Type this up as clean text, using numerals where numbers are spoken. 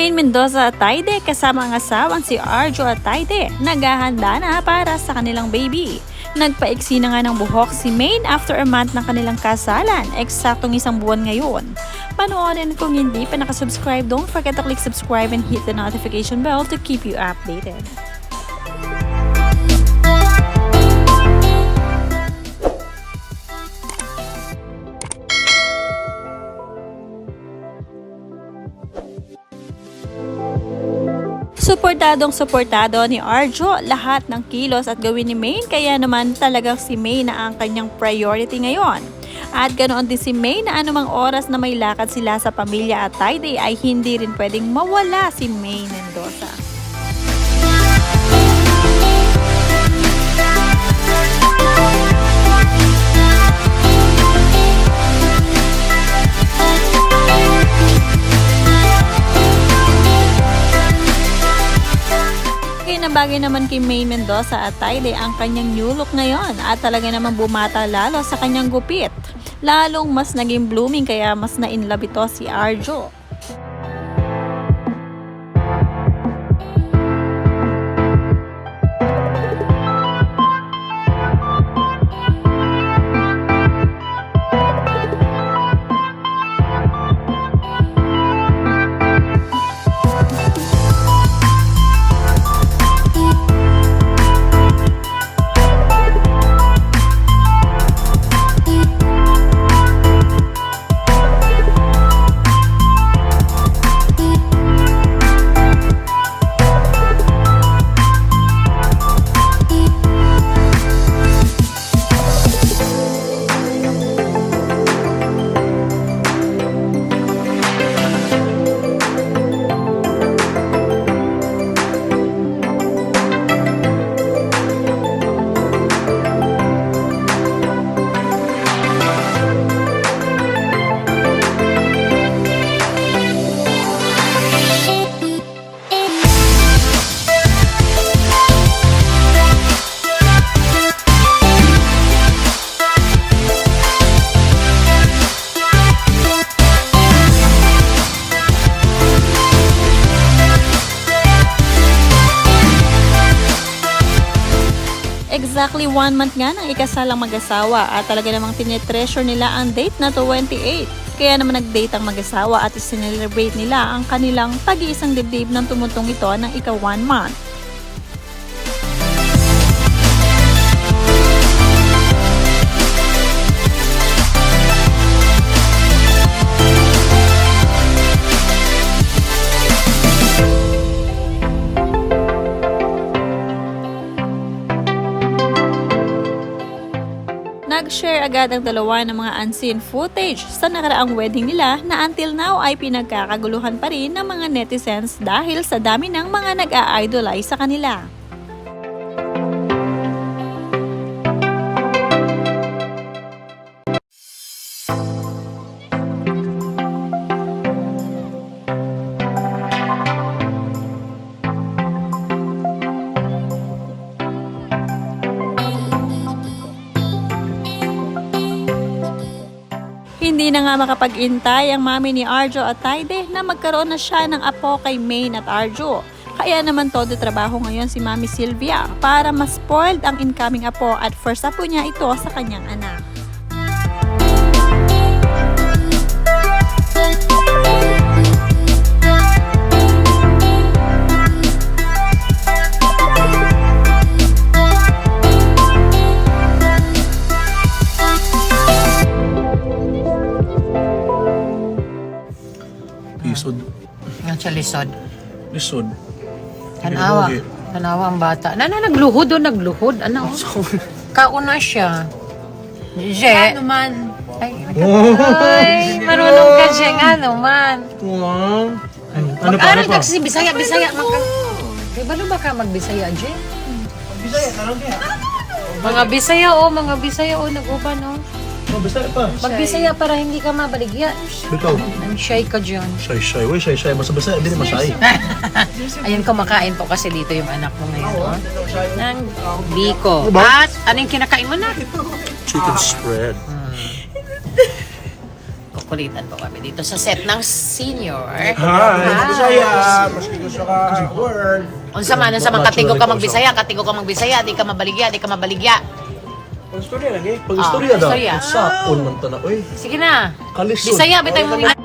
Maine Mendoza Atayde kasama ang asawang si Arjo Atayde naghahanda na para sa kanilang baby. Nagpaiksi na nga ng buhok si Maine after a month ng kanilang kasalan, eksaktong 1 buwan ngayon. Panoorin kung hindi pa nakasubscribe, don't forget to click subscribe and hit the notification bell to keep you updated. Suportado ni Arjo lahat ng kilos at gawin ni Maine, kaya naman talagang si Maine na ang kanyang priority ngayon. At ganoon din si Maine na anumang oras na may lakad sila sa pamilya at Atayde ay hindi rin pwedeng mawala si Maine Mendoza. Bagay naman kay Maine Mendoza Atayde ang kanyang new look ngayon at talaga namang bumata lalo sa kanyang gupit. Lalong mas naging blooming kaya mas na-inlove ito si Arjo. Exactly 1 month nga nang ikasalang mag-asawa at talaga namang tinetreasure nila ang date na 28. Kaya naman nag-date ang mag-asawa at isinelebrate nila ang kanilang pag-iisang dibdib ng tumutong ito ng ika-1 month. Nag-share agad ang dalawa ng mga unseen footage sa nakaraang wedding nila na until now ay pinagkakaguluhan pa rin ng mga netizens dahil sa dami ng mga nag-a-idolize sa kanila. Hindi na nga makapag-intay ang mami ni Arjo Atayde na magkaroon na siya ng apo kay Maine at Arjo. Kaya naman todo trabaho ngayon si Mami Sylvia para mas spoiled ang incoming apo at first apo niya ito sa kanyang anak. Lisod. Yan siya lisod. Lisod. Tanawa. Tanawa ang bata. Nagluhod o nagluhod? Ano? Kauna siya. Je. Ano man? Ay, marunong ka siya nga naman. Wow. Ano Mag-aral ka kasi Bisaya. Diba na ba ka magbisaya, Je? Bisaya, karang kaya. Mga Bisaya o, nag-uban o. Bisaya pa. Magbisaya para hindi ka mabaligya. Bitaw. I'm shy ka dyan. Shy. Uy, shy. Mas Bisaya, hindi masay. Ayun, kumakain po kasi dito yung anak mo ngayon. Oh. Ng biko. Ano ba? At ano yung kinakain mo na? Chicken spread. Kukulitan po kami dito sa set ng senior. Hi! Bisaya, maski gusto ka word. Unsa man katigo ka magbisaya, katigo ka magbisaya, di ka mabaligya, di ka mabaligya. Ang storya lagi. Pag-istorya daw. istorya. Saon man ta na, uy. Sige na. Kalisod. Bisaya bitay mo.